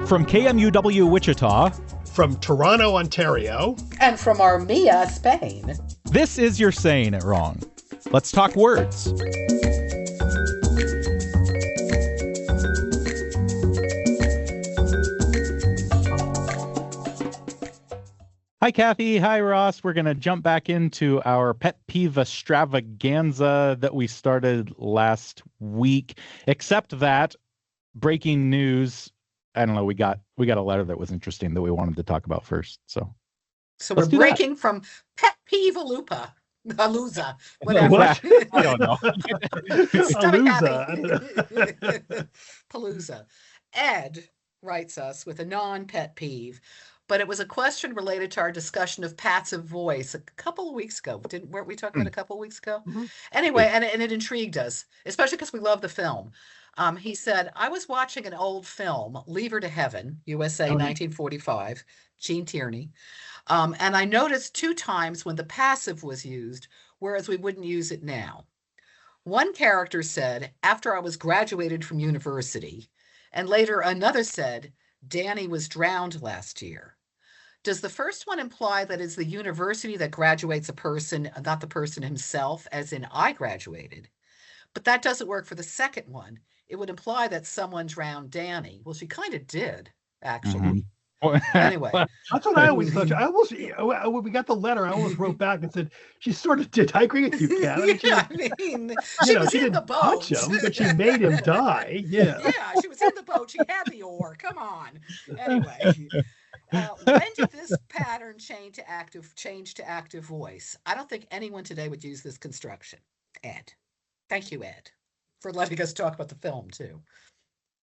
From KMUW Wichita, From Toronto, Ontario, and from Armilla, Spain, this is You're Saying It Wrong. Let's talk words. Hi, Kathy. Hi, Ross. We're going to jump back into our pet peeve extravaganza that we started last week, except that breaking news. I don't know. We got a letter that was interesting that we wanted to talk about first. So we're breaking from pet Peeve-a-Palooza. Whatever. What? I don't know. Palooza. Ed writes us with a non-pet peeve, but it was a question related to our discussion of passive voice a couple of weeks ago. Weren't we talking about a couple of weeks ago? Mm-hmm. Anyway, and it intrigued us, especially because we love the film. He said, I was watching an old film, Leave Her to Heaven, USA, 1945, Gene Tierney. And I noticed 2 times when the passive was used, whereas we wouldn't use it now. One character said, after I was graduated from university, and later another said, Danny was drowned last year. Does the first one imply that it's the university that graduates a person, not the person himself, as in I graduated? But that doesn't work for the second one. It would imply that someone drowned Danny. Well, she kind of did, actually. Mm-hmm. Anyway. That's what I always thought. When we got the letter, I almost wrote back and said, she sort of did. I agree with you, Kat. She was in the boat. Touch him, but she made him die. Yeah. Yeah, she was in the boat. She had the oar. Come on. Anyway. When did this pattern change to active voice? I don't think anyone today would use this construction. Ed. Thank you, Ed, for letting us talk about the film, too.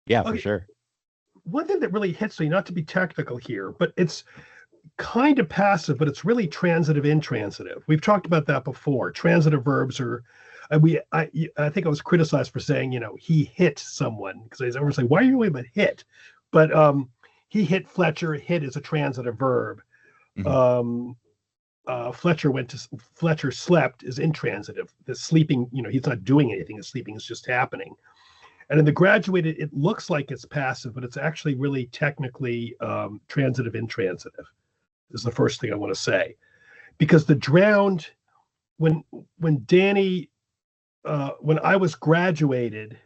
Yeah, for sure. One thing that really hits me, not to be technical here, but it's kind of passive, but it's really transitive, intransitive. We've talked about that before. Transitive verbs are, I think I was criticized for saying, he hit someone, because I was like, why are you talking about hit? But he hit Fletcher. Hit is a transitive verb. Mm-hmm. Fletcher slept is intransitive. The sleeping, he's not doing anything. The sleeping is just happening. And in the graduated, it looks like it's passive, but it's actually really technically transitive, intransitive is the first thing I want to say. Because the drowned, when Danny, when I was graduated,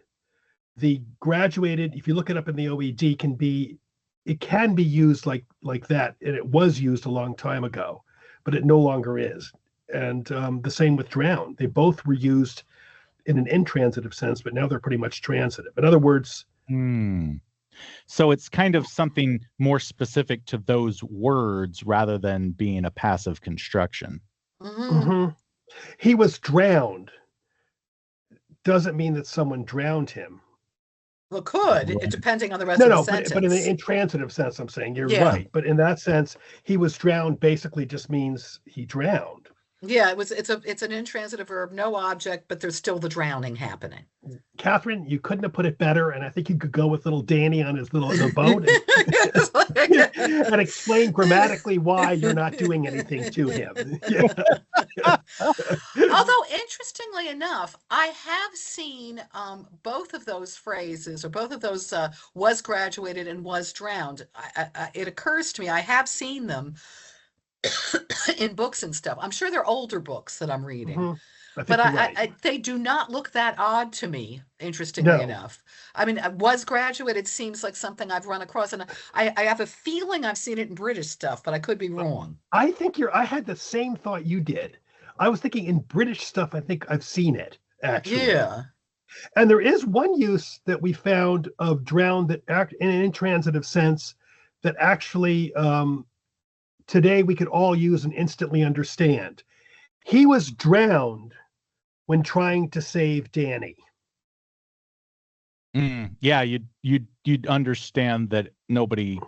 the graduated, if you look it up in the OED, it can be used like that. And it was used a long time ago, but it no longer is. And the same with drowned. They both were used in an intransitive sense, but now they're pretty much transitive. In other words, so it's kind of something more specific to those words rather than being a passive construction. Mm-hmm. He was drowned doesn't mean that someone drowned him. Well, could, depending on the rest of the sentence. But in the intransitive sense, I'm saying you're right. But in that sense, he was drowned basically just means he drowned. Yeah, it's an intransitive verb, no object, but there's still the drowning happening. Catherine, you couldn't have put it better, and I think you could go with little Danny on his boat and explain grammatically why you're not doing anything to him. Although, interestingly enough, I have seen both of those phrases, or both of those was graduated and was drowned. It occurs to me, I have seen them in books and stuff. I'm sure they're older books that I'm reading. Mm-hmm. But they do not look that odd to me, interestingly enough. I mean, was graduated seems like something I've run across, and I have a feeling I've seen it in British stuff, but I could be wrong. I think I had the same thought you did. I was thinking in British stuff, I think I've seen it, actually. Yeah. And there is one use that we found of drowned that act in an intransitive sense that actually today we could all use and instantly understand. He was drowned when trying to save Danny. Yeah, you'd understand that nobody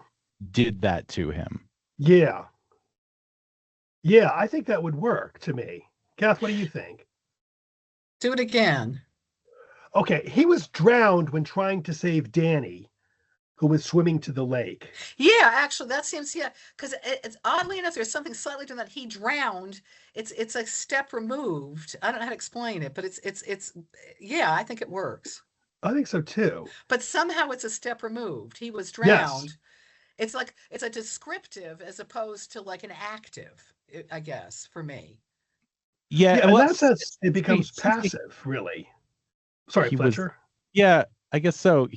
did that to him. Yeah, I think that would work to me. Kath, what do you think? Do it again. Okay, he was drowned when trying to save Danny, who was swimming to the lake. Yeah, actually, that seems, because it's oddly enough, there's something slightly different that he drowned. It's a step removed. I don't know how to explain it, but it's I think it works. I think so too. But somehow it's a step removed. He was drowned. It's like it's a descriptive as opposed to like an active, I guess, for me. Yeah, Yeah, in well, that sense, it becomes since passive, really. Sorry, he was, Fletcher. yeah, I guess so.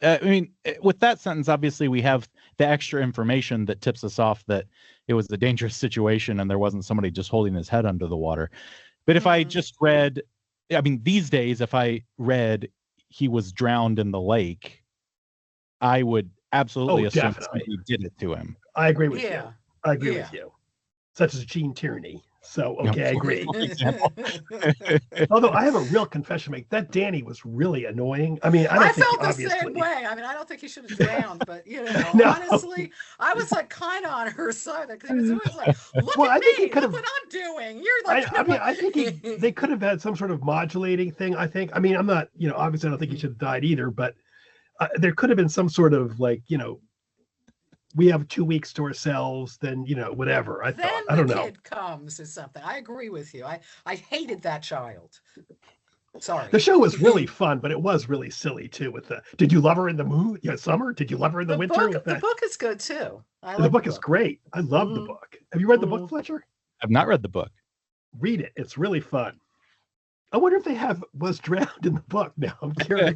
I mean, with that sentence, obviously we have the extra information that tips us off that it was a dangerous situation and there wasn't somebody just holding his head under the water. But if I just read, I mean, these days, if I read he was drowned in the lake, I would absolutely assume Definitely. somebody did it to him. I agree with you. Yeah. I agree Yeah. with you. Such as Gene Tierney. So, Yeah, okay, I for agree. example. Although I have a real confession to make. That Danny was really annoying. I mean, I don't I think felt the obviously. same way. I mean, I don't think he should have drowned, but you know, No. honestly, I was like kind of on her side because he was always like, "Look Well, I at think he me, could look have- what I'm doing." You're like, I mean, I think they could have had some sort of modulating thing. I think. I mean, I'm not, obviously I don't think he should have died either, but there could have been some sort of like, we have 2 weeks to ourselves, then, whatever. I thought, I don't know. Then the kid comes or something. I agree with you. I hated that child. Sorry. The show was really fun, but it was really silly too. With did you love her in the moon? Yeah, summer. Did you love her in the winter? The book is good too. The book is great. I love the book. Have you read the book, Fletcher? I've not read the book. Read it. It's really fun. I wonder if they was drowned in the book. Now I'm curious.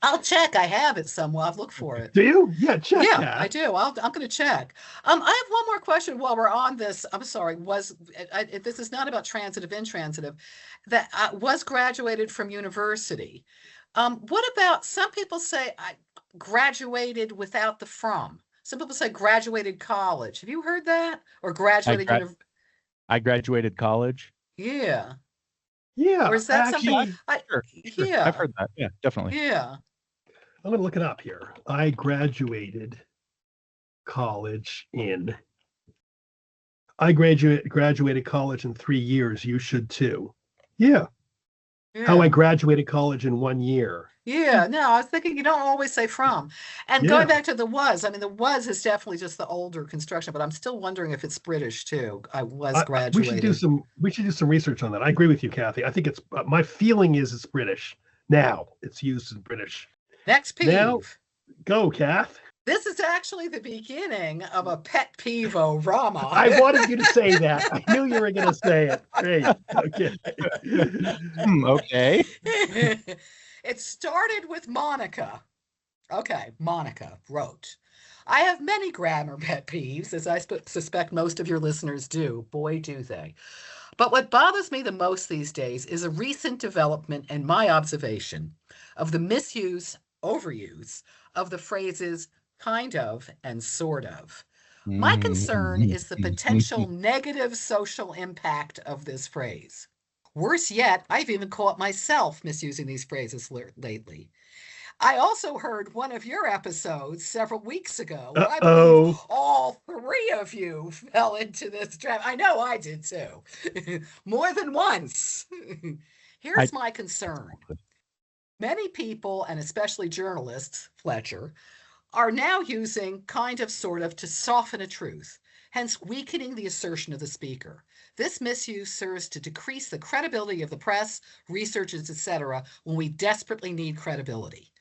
I'll check. I have it somewhere. I've looked for it. Do you? Yeah, check. Yeah, that. I do. I'm going to check. I have one more question while we're on this. I'm sorry. This is not about transitive, intransitive. That was graduated from university. What about some people say I graduated without the from? Some people say graduated college. Have you heard that? Or graduated I graduated college. Yeah. Yeah. Or is that something? Sure. Yeah. I've heard that. Yeah, definitely. Yeah. I'm going to look it up here. I graduated college in. I graduated college in 3 years. You should too. Yeah. How I graduated college in 1 year. Yeah, no, I was thinking you don't always say from. And going back to the was, I mean, the was is definitely just the older construction, but I'm still wondering if it's British too. I was graduated. We should do some research on that. I agree with you, Kathy. I think it's my feeling is it's British. Now it's used in British. Next peeve. Now, go, Kath. This is actually the beginning of a pet peeve-o-rama. I wanted you to say that. I knew you were going to say it. Great. Okay. Okay. It started with Monica. Okay, Monica wrote, I have many grammar pet peeves, as I suspect most of your listeners do. Boy, do they. But what bothers me the most these days is a recent development and my observation of the misuse, overuse of the phrases kind of and sort of. My concern is the potential negative social impact of this phrase. Worse yet, I've even caught myself misusing these phrases lately. I also heard one of your episodes several weeks ago. I believe all three of you fell into this trap. I know I did too. More than once. Here's my concern. Many people, and especially journalists, Fletcher, are now using kind of sort of to soften a truth, hence weakening the assertion of the speaker. This misuse serves to decrease the credibility of the press, researchers, etc., when we desperately need credibility.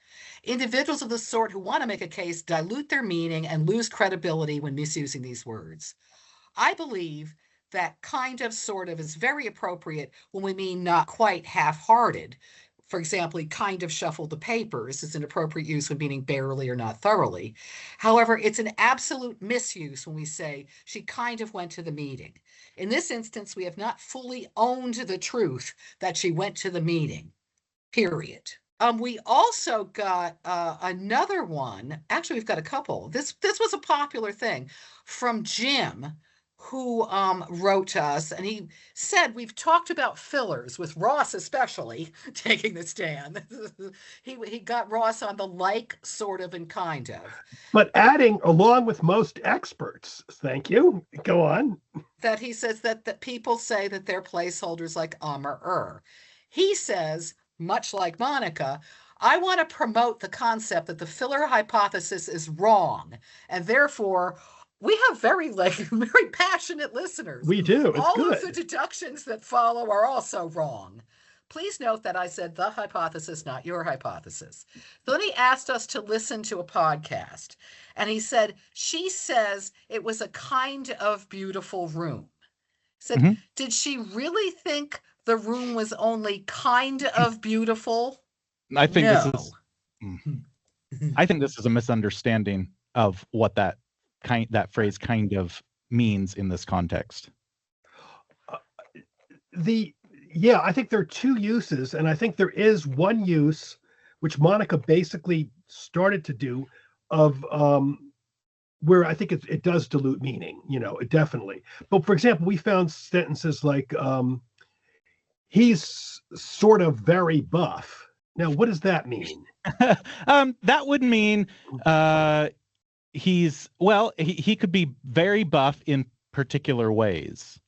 Individuals of the sort who want to make a case dilute their meaning and lose credibility when misusing these words. I believe that kind of sort of is very appropriate when we mean not quite half-hearted. For example, he kind of shuffled the papers is an appropriate use when meaning barely or not thoroughly. However, it's an absolute misuse when we say she kind of went to the meeting. In this instance, we have not fully owned the truth that she went to the meeting, period. We also got another one. Actually, we've got a couple. This was a popular thing from Jim, who wrote to us, and he said, we've talked about fillers, with Ross especially taking the stand. He got Ross on the like, sort of, and kind of. But adding, along with most experts, thank you, go on. That he says that people say that they're placeholders like or. He says, much like Monica, I want to promote the concept that the filler hypothesis is wrong, and therefore we have very passionate listeners. We do. It's all good. of the deductions that follow are also wrong. Please note that I said the hypothesis, not your hypothesis. Then he asked us to listen to a podcast, and he said, she says it was a kind of beautiful room. Said, did she really think the room was only kind of beautiful? I think this is a misunderstanding of what that phrase kind of means in this context. I think there are two uses, and I think there is one use which Monica basically started to do of where I think it does dilute meaning, definitely. But for example, we found sentences like he's sort of very buff. Now, what does that mean? That would mean he could be very buff in particular ways.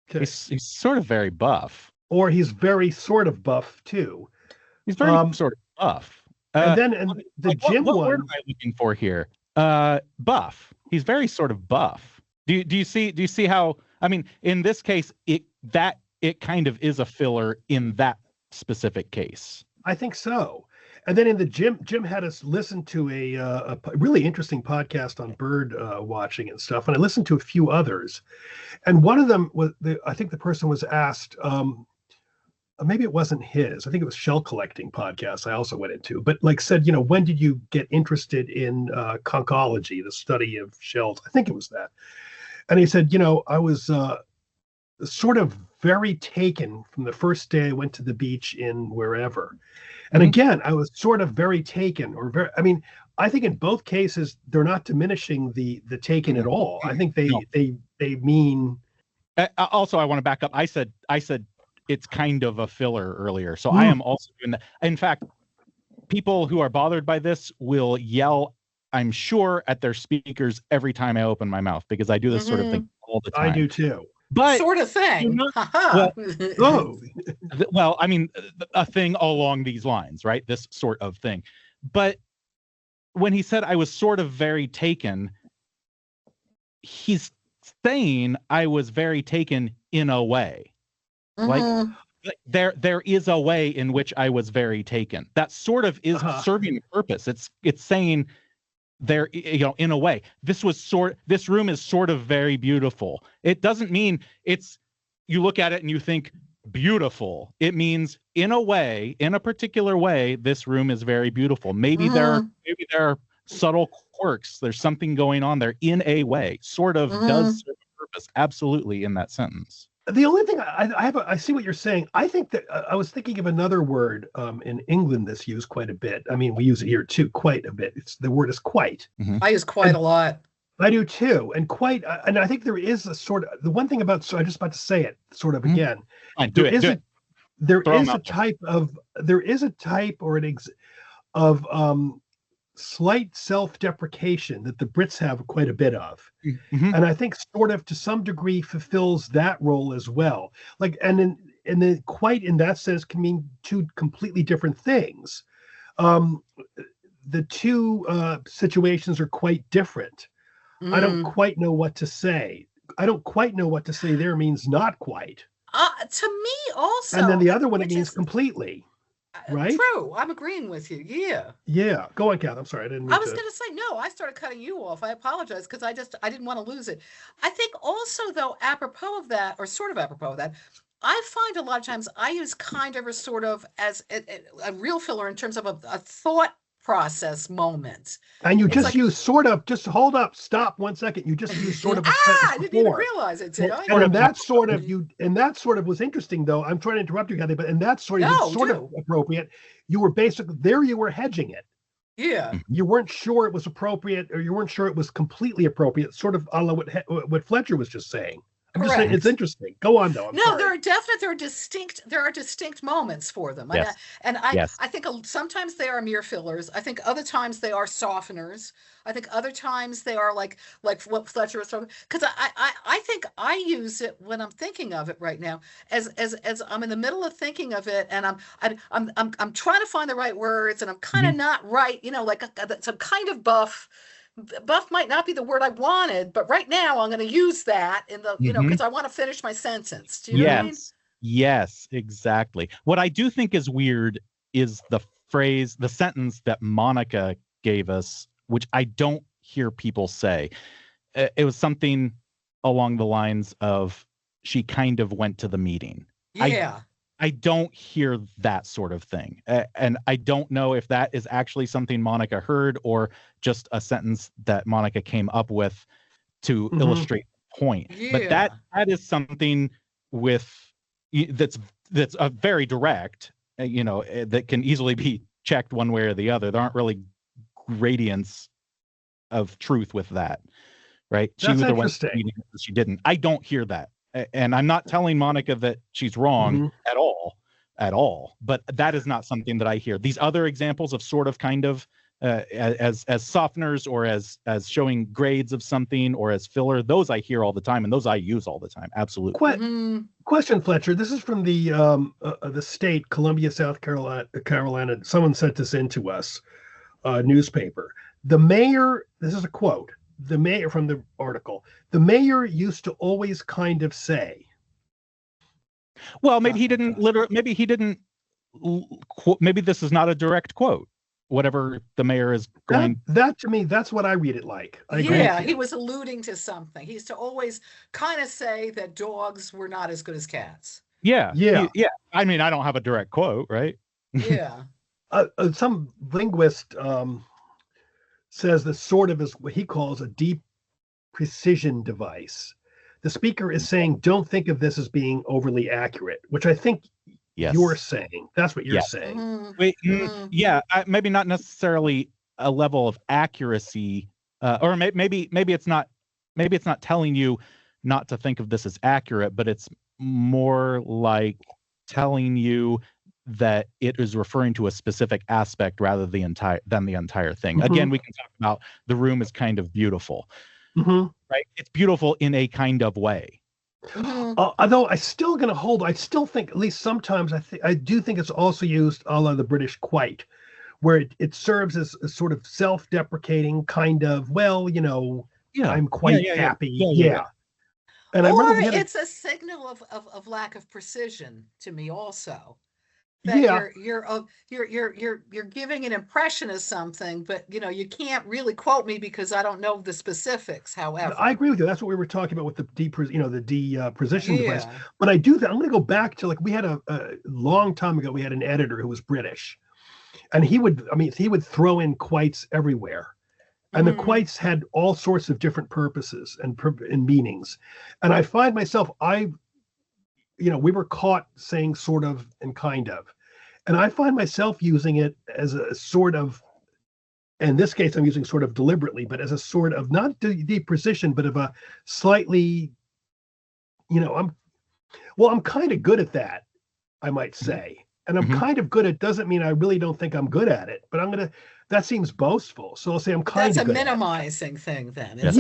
Okay. He's sort of very buff. Or he's very sort of buff too. He's very sort of buff. And then the gym what one. What word am I looking for here? Buff. He's very sort of buff. Do you see how? I mean, in this case, it kind of is a filler in that specific case. I think so. And then in the Jim had us listen to a really interesting podcast on bird watching and stuff. And I listened to a few others. And one of them was, I think the person was asked, maybe it wasn't his. I think it was shell collecting podcast I also went into, but said, when did you get interested in conchology, the study of shells? I think it was that. And he said, I was sort of very taken from the first day I went to the beach in wherever. And again, I was sort of very taken I think in both cases, they're not diminishing the taken at all. I think they mean. Also, I want to back up. I said it's kind of a filler earlier. So I am also doing that. In fact, people who are bothered by this will yell, I'm sure, at their speakers every time I open my mouth, because I do this sort of thing all the time. I do too. But sort of thing. Well, I mean, a thing along these lines, right? This sort of thing. But when he said I was sort of very taken, he's saying I was very taken in a way. Like there is a way in which I was very taken. That sort of is serving a purpose. It's saying there, in a way, this room is sort of very beautiful. It doesn't mean you look at it and you think beautiful. It means in a particular way, this room is very beautiful. Maybe there are subtle quirks. There's something going on there in a way. Sort of does serve a purpose. Absolutely, in that sentence. The only thing I see what you're saying. I think that I was thinking of another word in England that's used quite a bit. I mean, we use it here too, quite a bit. The word is quite. I use quite a lot. I do too, and quite. And I think there is a sort of the one thing about. So I'm just about to say it, sort of again. Fine, There is a type of slight self-deprecation that the Brits have quite a bit of, and I think sort of to some degree fulfills that role as well. And then quite in that sense can mean two completely different things. The two situations are quite different. I don't quite know what to say. I don't quite know what to say there means not quite. To me also. And then the other one, it means completely. Right? True. I'm agreeing with you. Yeah. Yeah. Go on, Kath. I'm sorry. I was going to say, no, I started cutting you off. I apologize because I didn't want to lose it. I think also, though, apropos of that, or sort of apropos of that, I find a lot of times I use kind of or sort of as a real filler in terms of a thought process moment. And you just use sort of, just hold up, stop 1 second. You just use sort of. I didn't even realize it, did I? And that sort of was interesting, though. I'm trying to interrupt you, Kathy, but and that sort of appropriate. You were basically there. You were hedging it. Yeah. You weren't sure it was appropriate, or you weren't sure it was completely appropriate. Sort of a la what Fletcher was just saying. I'm just saying it's interesting. Go on, though. There are distinct moments for them. Yes. I think sometimes they are mere fillers. I think other times they are softeners. I think other times they are like what Fletcher was talking. Because I think I use it when I'm thinking of it right now as I'm in the middle of thinking of it, and I'm trying to find the right words, and I'm kind of not right. Some kind of buff. Buff might not be the word I wanted, but right now I'm going to use that in the, because I want to finish my sentence. Do you know what I mean? Yes, exactly. What I do think is weird is the sentence that Monica gave us, which I don't hear people say. It was something along the lines of, she kind of went to the meeting. Yeah. I don't hear that sort of thing. And I don't know if that is actually something Monica heard or just a sentence that Monica came up with to illustrate the point. But that is something that's a very direct, that can easily be checked one way or the other. There aren't really gradients of truth with that, right? That's she either interesting. went or she didn't. I don't hear that. And I'm not telling Monica that she's wrong at all, but that is not something that I hear. These other examples of sort of, kind of, as softeners, or as showing grades of something, or as filler, those I hear all the time, and those I use all the time. Absolutely. Question, Fletcher. This is from the state, Columbia, South Carolina. Someone sent this in to us, newspaper. The mayor, this is a quote, the mayor from the article, the mayor used to always kind of say. Well, maybe he didn't maybe this is not a direct quote. Whatever the mayor is going. That to me, that's what I read it like. He was alluding to something. He used to always kind of say that dogs were not as good as cats. Yeah. I mean, I don't have a direct quote, right? Yeah. Some linguist says this sort of is what he calls a deep precision device. The speaker is saying, don't think of this as being overly accurate, which I think you're saying. That's what you're saying. Maybe not necessarily a level of accuracy, or maybe it's not telling you not to think of this as accurate, but it's more like telling you that it is referring to a specific aspect rather than the entire thing. Again, we can talk about the room is kind of beautiful, right? It's beautiful in a kind of way. Although I still think, at least sometimes, I do think it's also used a la the British quite, where it serves as a sort of self-deprecating kind of, I'm quite happy. And or it's a signal of lack of precision to me also. That you're giving an impression of something, but you can't really quote me because I don't know the specifics. However, I agree with you. That's what we were talking about with the precision device. But I do that. I'm going to go back to, like, we had a long time ago. We had an editor who was British, and he would throw in quites everywhere, and the quites had all sorts of different purposes and meanings. And I find myself, we were caught saying sort of and kind of. And I find myself using it as a sort of, in this case, I'm using sort of deliberately, but as a sort of not deep precision, but of a slightly, I'm kind of good at that, I might say. And I'm kind of good at, doesn't mean I really don't think I'm good at it, but that seems boastful. So I'll say I'm kind of good. That's a minimizing thing then. I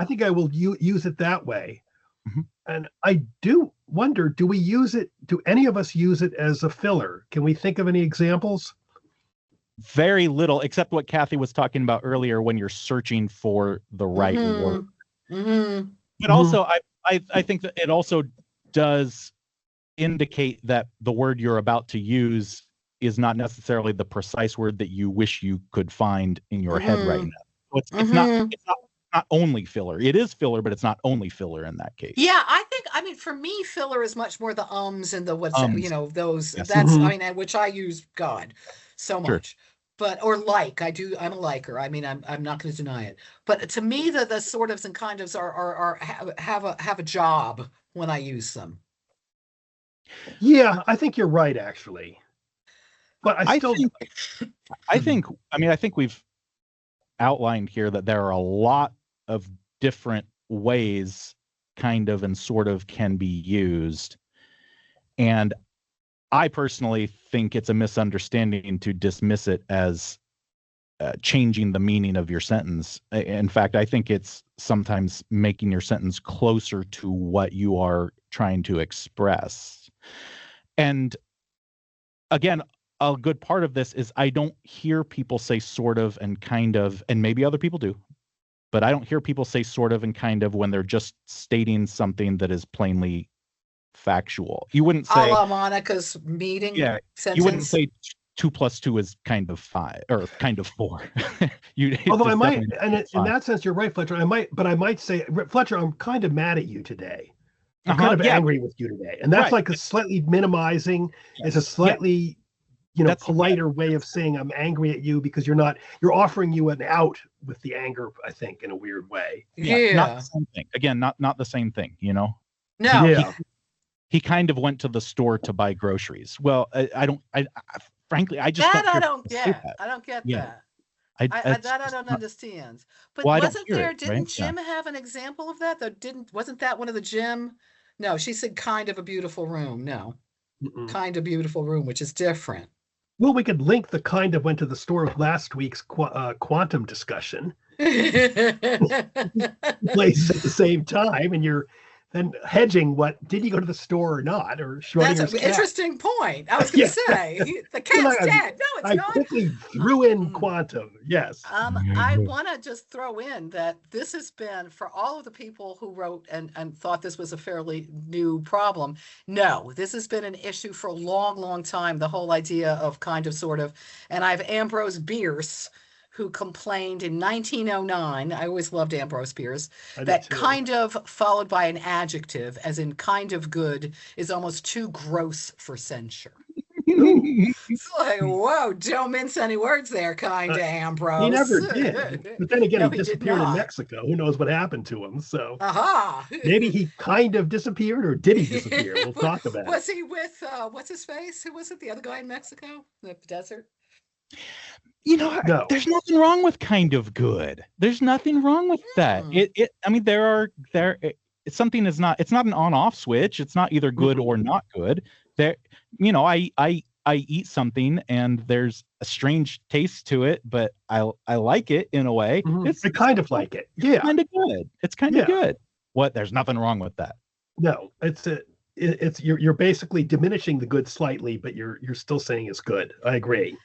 think I will use it that way. And I do wonder, do any of us use it as a filler? Can we think of any examples? Very little, except what Kathy was talking about earlier, when you're searching for the right word. But also, I think that it also does indicate that the word you're about to use is not necessarily the precise word that you wish you could find in your head right now. So it's not only filler. It is filler, but it's not only filler in that case. Yeah, I mean, for me, filler is much more the ums and the what's, those. Yes. That's, which I use so much. But, or I'm a liker. I mean, I'm not going to deny it. But to me, the sort ofs and kind ofs have a job when I use them. Yeah, I think you're right, actually. But I think we've outlined here that there are a lot of different ways kind of and sort of can be used. And I personally think it's a misunderstanding to dismiss it as changing the meaning of your sentence. In fact, I think it's sometimes making your sentence closer to what you are trying to express. And again, a good part of this is I don't hear people say sort of and kind of, and maybe other people do, but I don't hear people say sort of and kind of when they're just stating something that is plainly factual. You wouldn't A say, la Monica's meeting yeah, sentence. you wouldn't say 2 + 2 is kind of 5 or kind of 4. Although I it's might, definitely and not in five. that sense, you're right, Fletcher. I might say, Fletcher, I'm kind of mad at you today. I'm kind of Yeah, angry with you today. And that's right. like a slightly minimizing, it's a slightly, That's politer way of saying I'm angry at you because you're offering you an out with the anger, I think, in a weird way. not the same thing. Again, not the same thing, No. Yeah. He kind of went to the store to buy groceries. Well, frankly, I just That don't I hear don't people say get. that. I don't get Yeah. that. It's That I just don't not, understand. But well, I don't wasn't hear there, it, right? didn't Jim have an example of that? Wasn't that one of the Jim? No, she said kind of a beautiful room. No, Mm-mm. kind of beautiful room, which is different. Well, we could link the kind of went to the store with last week's quantum discussion. Places at the same time, and you're then hedging what did you go to the store or not, or Schrodinger's That's an cat. interesting point. I was going to say the cat's dead. No, it's I not. quickly threw in quantum. Yes. I want to just throw in that this has been, for all of the people who wrote and thought this was a fairly new problem. No, this has been an issue for a long, long time. The whole idea of kind of sort of, and I have Ambrose Bierce, who complained in 1909. I always loved Ambrose Bierce. That kind of followed by an adjective, as in kind of good, is almost too gross for censure. It's like, whoa, don't mince any words there, kind of Ambrose. He never did. But then again, No, he disappeared in Mexico. Who knows what happened to him? So maybe he kind of disappeared, or did he disappear? We'll talk about it. Was he with, what's his face? Who was it? The other guy in Mexico? The desert? No. There's nothing wrong with kind of good. There's nothing wrong with that. I mean, it's something it's not an on-off switch. It's not either good or not good. There, I eat something and there's a strange taste to it, but I like it in a way. I kind of like it. Yeah. Kind of good. It's kind of good. There's nothing wrong with that. No, you're basically diminishing the good slightly, but you're still saying it's good. I agree.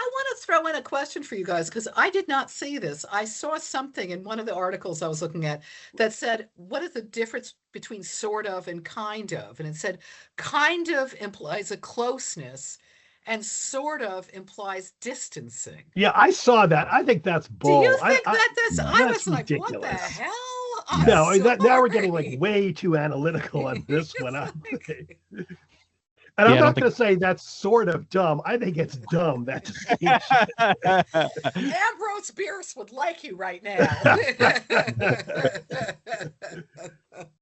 I want to throw in a question for you guys because I did not see this. I saw something in one of the articles I was looking at that said, what is the difference between sort of and kind of? And it said kind of implies a closeness and sort of implies distancing. Yeah, I saw that. I think that's bull. Do you think that this? I was ridiculous. Like, what the hell? No, now we're getting like way too analytical on this one. And I'm not going to say that's sort of dumb. I think it's dumb. That distinction. Ambrose Bierce would like you right now.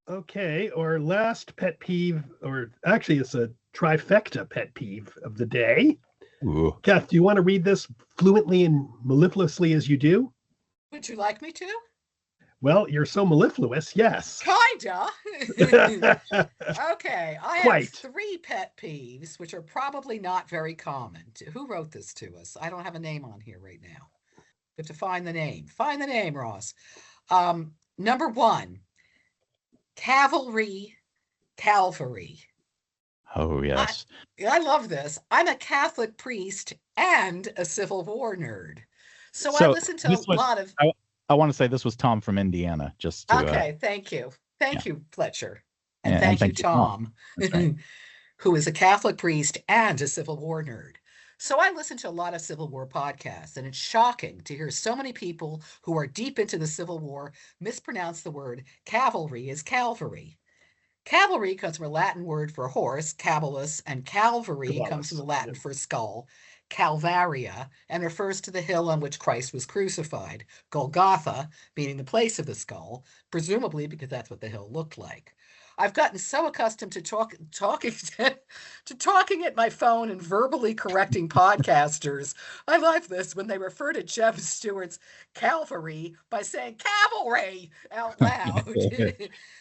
Okay, our last pet peeve, or actually it's a trifecta pet peeve of the day. Ooh. Kath, do you want to read this fluently and mellifluously as you do? Would you like me to? Well, you're so mellifluous, yes. Kinda. Okay, I have 3 pet peeves, which are probably not very common. Who wrote this to us? I don't have a name on here right now. We have to find the name. Find the name, Ross. Number 1, Calvary. Oh, yes. I love this. I'm a Catholic priest and a Civil War nerd. So I listen to a lot of... I want to say this was Tom from Indiana. Just to, okay, thank you. Thank you, Fletcher. And thank you, Tom, right. who is a Catholic priest and a Civil War nerd. So I listen to a lot of Civil War podcasts, and it's shocking to hear so many people who are deep into the Civil War mispronounce the word cavalry as Calvary. Cavalry comes from a Latin word for horse, cabalus, and Calvary comes from the Latin for skull, Calvaria, and refers to the hill on which Christ was crucified. Golgotha, meaning the place of the skull, presumably because that's what the hill looked like. I've gotten so accustomed to talking at my phone and verbally correcting podcasters. I love this when they refer to Jeb Stewart's Calvary by saying cavalry out loud.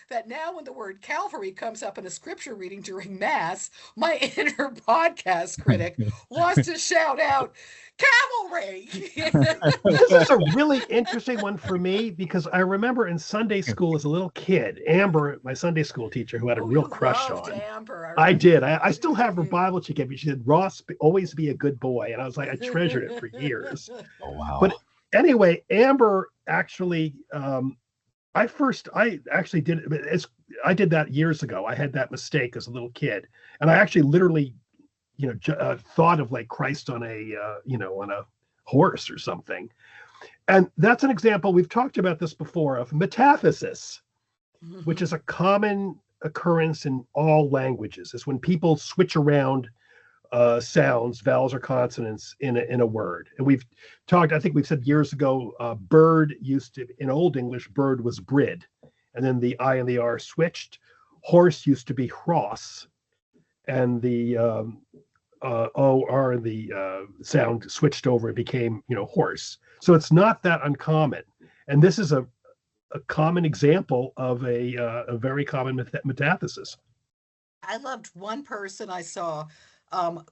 That now when the word Calvary comes up in a scripture reading during Mass, my inner podcast critic wants to shout out, cavalry! This is a really interesting one for me because I remember in Sunday school as a little kid, Amber, my Sunday school teacher, who had a real crush on. Amber. I did. I still have her Bible she gave me. She said, Ross, always be a good boy. And I was like, I treasured it for years. Oh, wow. But anyway, Amber actually, I actually did it. It's I did that years ago. I had that mistake as a little kid, and I actually literally, thought of like Christ on on a horse or something. And that's an example, we've talked about this before, of metathesis, which is a common occurrence in all languages. Is when people switch around sounds, vowels or consonants in a word. And we've talked, I think we've said years ago, bird used to, in Old English, bird was brid. And then the I and the R switched. Horse used to be hross. And the O, R, and the sound switched over. It became, horse. So it's not that uncommon. And this is a common example of a very common metathesis. I loved one person I saw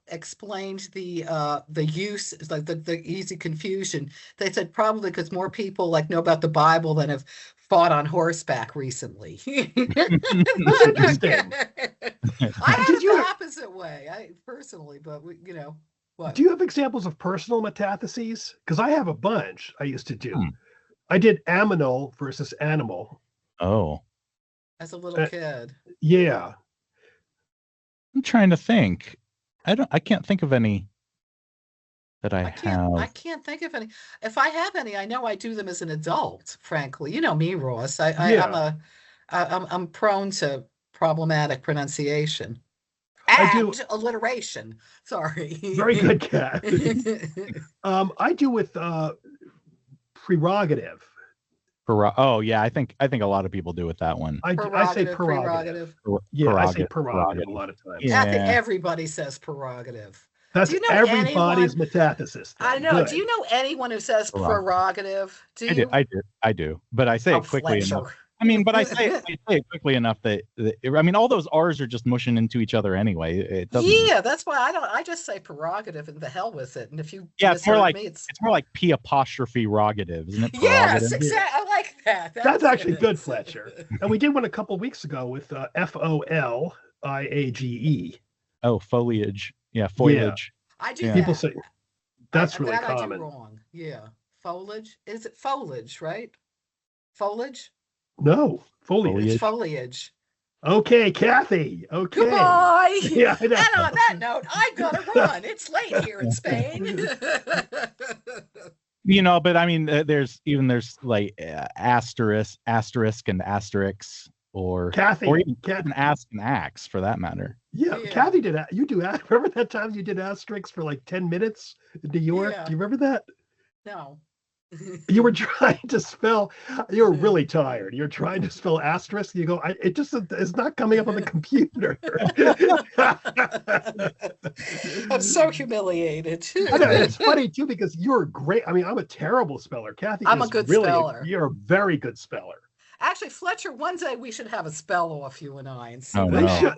explained the use, like the easy confusion. They said probably because more people like know about the Bible than have fought on horseback recently. That's interesting. I had it the opposite way, I personally, but what? Do you have examples of personal metatheses? Because I have a bunch I used to do. I did aminal versus animal. Oh. As a little kid. Yeah. I'm trying to think. I can't think of any that I have. I can't think of any. If I have any, I know I do them as an adult, frankly. You know me, Ross. I'm prone to problematic pronunciation. And alliteration. Sorry. Very good, Kat. I do with prerogative. Oh yeah, I think a lot of people do with that one. I say prerogative. Yeah, I say prerogative a lot of times. Yeah. I think everybody says prerogative. That's everybody's metathesis. I know. Good. Do you know anyone who says prerogative? Do you? I do. But I say it quickly enough. I mean, but I say it quickly enough that all those R's are just mushing into each other anyway. It doesn't. Yeah, that's why I just say prerogative and the hell with it. And if you it's more like it's more like P'-rogative, isn't it? Yes, exactly. I like that. That's actually good, Fletcher. And we did one a couple of weeks ago with FOLIAGE. Oh, foliage. Yeah, foliage. Yeah. I do. People say that's really common. I do wrong. Yeah, foliage. Is it foliage? Right? Foliage. No, foliage. It's foliage. Okay, Kathy. Okay. Goodbye. Yeah, I know. And on that note, I gotta run. It's late here in Spain. But I mean, there's like asterisk and asterisks, or Kathy, or even ask and axe for that matter. Yeah, Kathy did. You do. Remember that time you did asterisks for like 10 minutes in New York? Yeah. Do you remember that? No. You were trying to spell. You were really tired. You're trying to spell asterisk. You go. It just is not coming up on the computer. I'm so humiliated. I know, it's funny too because you're great. I mean, I'm a terrible speller. Kathy, I'm a good speller. You're a very good speller. Actually, Fletcher, one day we should have a spell off, you and I, and see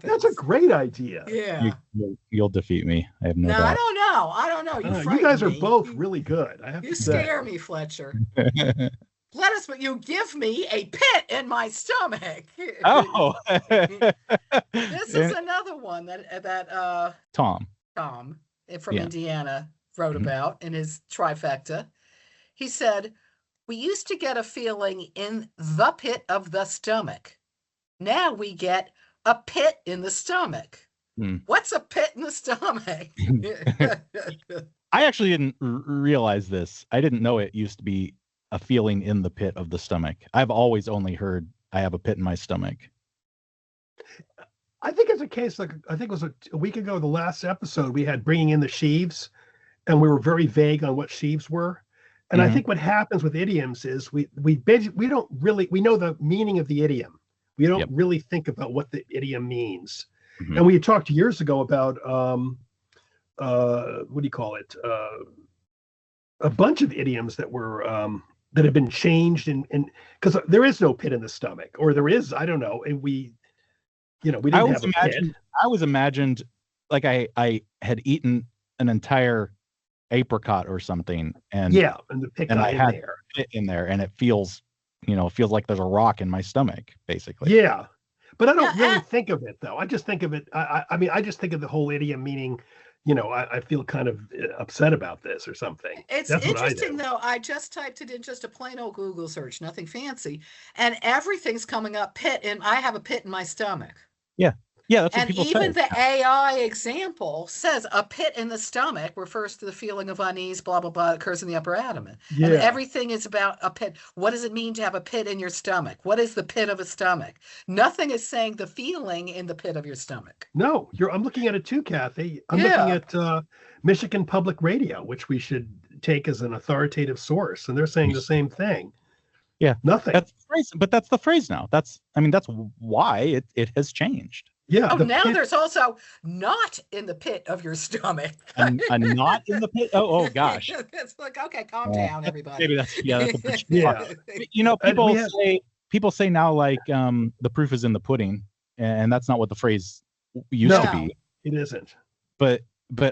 That's a great idea. Yeah. You'll defeat me. I have no doubt. I don't know. You guys are both really good. I have to say. You scare me, Fletcher. But you give me a pit in my stomach. Oh. This is another one that Tom from Indiana wrote about in his trifecta. He said, "We used to get a feeling in the pit of the stomach. Now we get a pit in the stomach." What's a pit in the stomach? I actually didn't realize this. I didn't know it used to be a feeling in the pit of the stomach. I've always only heard I have a pit in my stomach. I think it's a case like, I think it was a week ago, the last episode, we had bringing in the sheaves, and we were very vague on what sheaves were. And I think what happens with idioms is we don't really, we know the meaning of the idiom. We don't really think about what the idiom means. And we had talked years ago about what do you call it? A bunch of idioms that were that have been changed in because there is no pit in the stomach, or there is, I don't know. And we didn't have a pit. I was imagined like I had eaten an entire apricot or something, and I had it in there, and it feels like there's a rock in my stomach, basically. But I don't really think of it though. I just think of it. I mean, I just think of the whole idiom meaning, I feel kind of upset about this or something. It's That's what I interesting do. though. I just typed it in just a plain old Google search, nothing fancy, and everything's coming up pit, and I have a pit in my stomach. Yeah. Yeah, that's what And people even say. the AI example says a pit in the stomach refers to the feeling of unease, blah, blah, blah, occurs in the upper abdomen. Yeah. And everything is about a pit. What does it mean to have a pit in your stomach? What is the pit of a stomach? Nothing is saying the feeling in the pit of your stomach. No, I'm looking at it too, Kathy. I'm looking at Michigan Public Radio, which we should take as an authoritative source, and they're saying the same thing. Yeah. Nothing. That's the phrase, but that's the phrase now. That's why it has changed. Yeah. Oh, now there's also not in the pit of your stomach. And not in the pit. Oh gosh. It's like, okay, calm down, everybody. Maybe that's a bridge. Yeah. People say now, like, the proof is in the pudding, and that's not what the phrase used to be. It isn't. But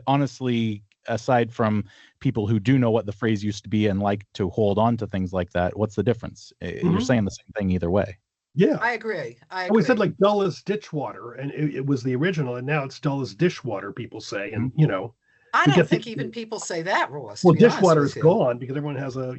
honestly, aside from people who do know what the phrase used to be and like to hold on to things like that, what's the difference? You're saying the same thing either way. Yeah, I agree. We said like dull as ditch water, and it was the original, and now it's dull as dishwater. People say, and I don't think even people say that, Ross. Well, dishwater is gone because everyone has a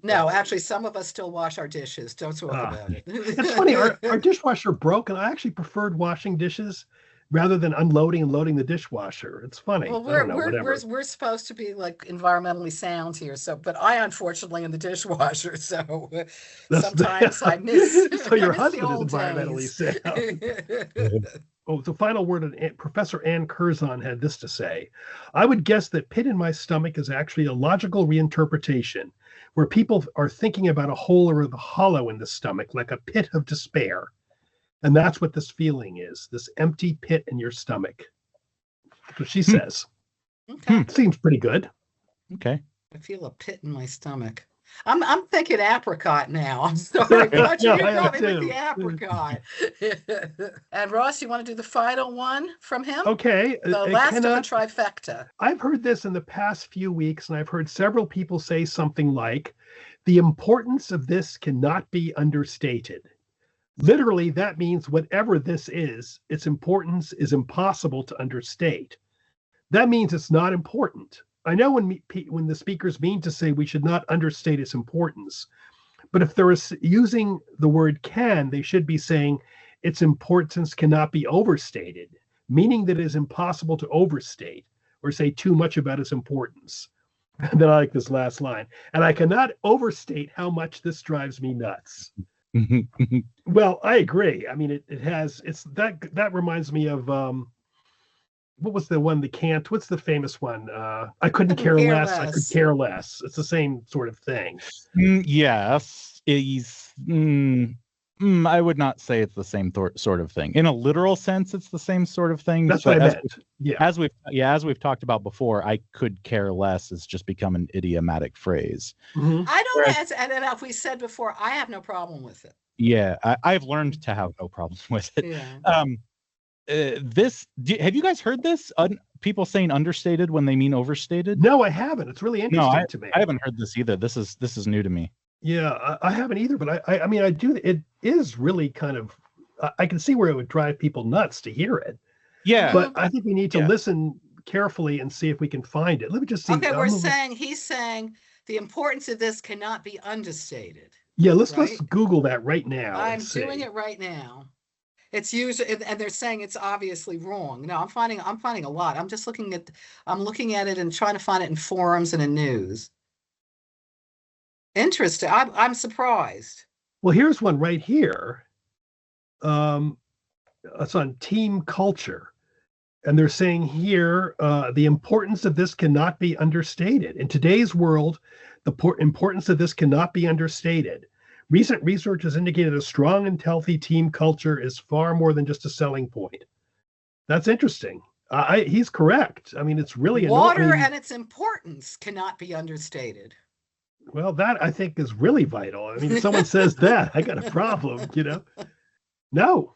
No, actually, some of us still wash our dishes. Don't talk about it. It's funny. Our dishwasher broke, and I actually preferred washing dishes rather than unloading and loading the dishwasher. It's funny. Well, we're supposed to be like environmentally sound here, but I unfortunately in the dishwasher, so sometimes I miss. So your husband is environmentally sound. Oh, the final word. Professor Ann Curzon had this to say: I would guess that pit in my stomach is actually a logical reinterpretation, where people are thinking about a hole or the hollow in the stomach, like a pit of despair. And that's what this feeling is, this empty pit in your stomach. That's what she says. Okay. Seems pretty good. Okay. I feel a pit in my stomach. I'm thinking apricot now. I'm sorry. But you got me with the apricot. And Ross, you want to do the final one from him? Okay. The last of the trifecta. I've heard this in the past few weeks, and I've heard several people say something like, the importance of this cannot be understated. Literally, that means whatever this is, its importance is impossible to understate. That means it's not important. I know when the speakers mean to say we should not understate its importance, but if they're using the word can, they should be saying its importance cannot be overstated, meaning that it is impossible to overstate or say too much about its importance. And then I like this last line, and I cannot overstate how much this drives me nuts. Well, I agree. I mean, that reminds me of what was the one, what's the famous one? I couldn't care less. I could care less. It's the same sort of thing. Yes. I would not say it's the same sort of thing. In a literal sense, it's the same sort of thing. That's what I meant. As we've talked about before, I could care less has just become an idiomatic phrase. Mm-hmm. I don't, and if we said before, I have no problem with it. Yeah, I've learned to have no problem with it. Yeah. Have you guys heard this? People saying understated when they mean overstated? No, I haven't. It's really interesting to me. I haven't heard this either. This is new to me. Yeah, I haven't either, but I mean, I do. It is really kind of, I can see where it would drive people nuts to hear it. Yeah. But I think we need to listen carefully and see if we can find it. Let me just see. Okay, he's saying the importance of this cannot be understated. Yeah, let's Google that right now. I'm doing it right now. It's used, and they're saying it's obviously wrong. No, I'm finding a lot. I'm looking at it and trying to find it in forums and in news. Interesting. I'm surprised. Well, here's one right here. It's on team culture. And they're saying here, the importance of this cannot be understated. In today's world, the importance of this cannot be understated. Recent research has indicated a strong and healthy team culture is far more than just a selling point. That's interesting. He's correct. I mean, it's really water and its importance cannot be understated. Well, that I think is really vital. I mean, if someone says that, I got a problem, No.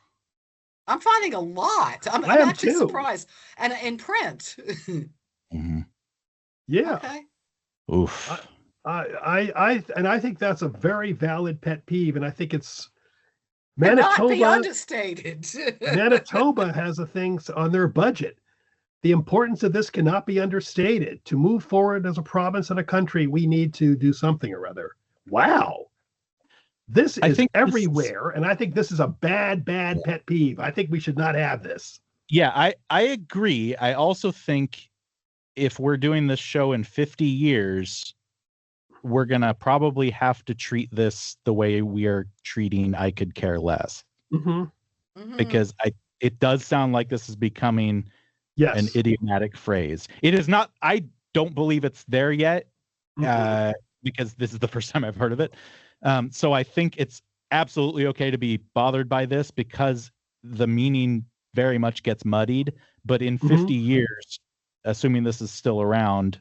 I'm finding a lot. I'm actually surprised. And in print. Mm-hmm. Yeah. Okay. Oof. I think that's a very valid pet peeve, and I think it's Manitoba. Cannot be understated. Manitoba has a thing on their budget. The importance of this cannot be understated. To move forward as a province and a country, we need to do something or other. Wow. This is everywhere, and I think this is a bad pet peeve. I think we should not have this. Yeah, I agree. I also think if we're doing this show in 50 years, we're going to probably have to treat this the way we are treating I Could Care Less. Because it does sound like this is becoming an idiomatic phrase. It is not. I don't believe it's there yet because this is the first time I've heard of it. So I think it's absolutely okay to be bothered by this because the meaning very much gets muddied. But in 50 years, assuming this is still around,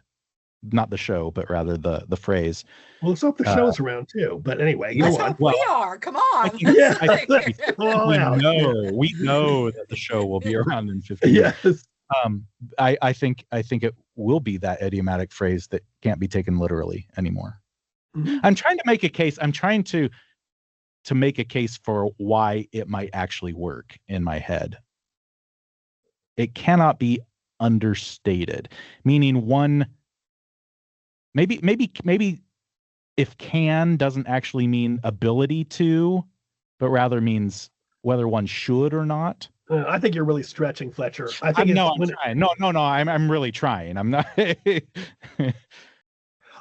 not the show, but rather the phrase. Well, let's hope the show's around too. But anyway, go on. We are. Come on. We know that the show will be around in 50 years. Yes. I think it will be that idiomatic phrase that can't be taken literally anymore. I'm trying to make a case. I'm trying to make a case for why it might actually work in my head. It cannot be understated, meaning one. Maybe if can doesn't actually mean ability to, but rather means whether one should or not. I think you're really stretching, Fletcher. I'm trying. I'm really trying. I'm not.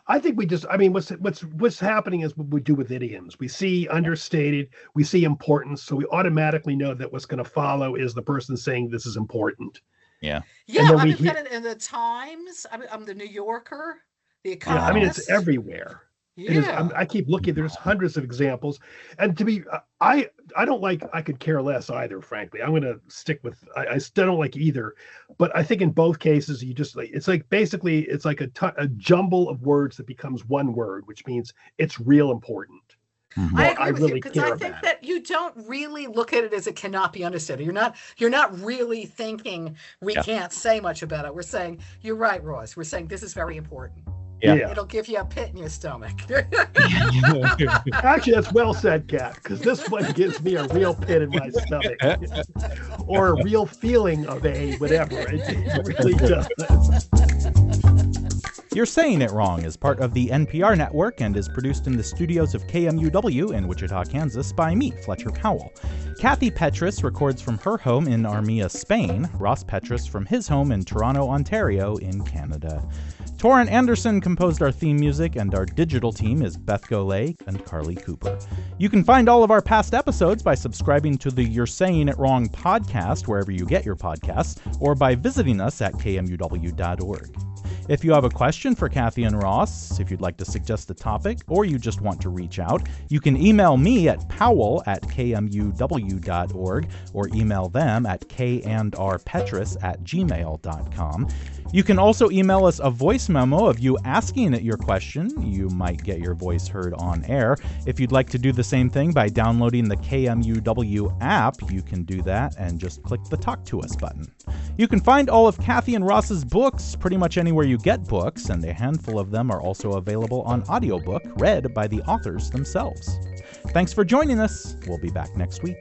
I think what's happening is what we do with idioms. We see understated, we see importance, so we automatically know that what's going to follow is the person saying this is important. Yeah. In the Times, I'm the New Yorker, the Economist. It's everywhere. Yeah. It is, I keep looking. There's hundreds of examples, and to be, I don't like I Could Care Less either. Frankly, I'm going to stick with. I still don't like either, but I think in both cases, you just it's like basically it's like a jumble of words that becomes one word, which means it's real important. I agree with you because I think that you don't really look at it as it cannot be understated. You're not really thinking we can't say much about it. We're saying you're right, Ross. We're saying this is very important. Yeah. It'll give you a pit in your stomach. Actually, that's well said, Kat, because this one gives me a real pit in my stomach. Or a real feeling of a whatever. It really does. You're Saying It Wrong is part of the NPR network and is produced in the studios of KMUW in Wichita, Kansas by me, Fletcher Powell. Kathy Petrus records from her home in Armia, Spain, Ross Petrus from his home in Toronto, Ontario in Canada. Torrin Anderson composed our theme music, and our digital team is Beth Golay and Carly Cooper. You can find all of our past episodes by subscribing to the You're Saying It Wrong podcast wherever you get your podcasts, or by visiting us at kmuw.org. If you have a question for Kathy and Ross, if you'd like to suggest a topic, or you just want to reach out, you can email me at powell@kmuw.org or email them at kandrpetrus@gmail.com. You can also email us a voice memo of you asking your question. You might get your voice heard on air. If you'd like to do the same thing by downloading the KMUW app, you can do that and just click the Talk to Us button. You can find all of Kathy and Ross's books pretty much anywhere you get books, and a handful of them are also available on audiobook read by the authors themselves. Thanks for joining us. We'll be back next week.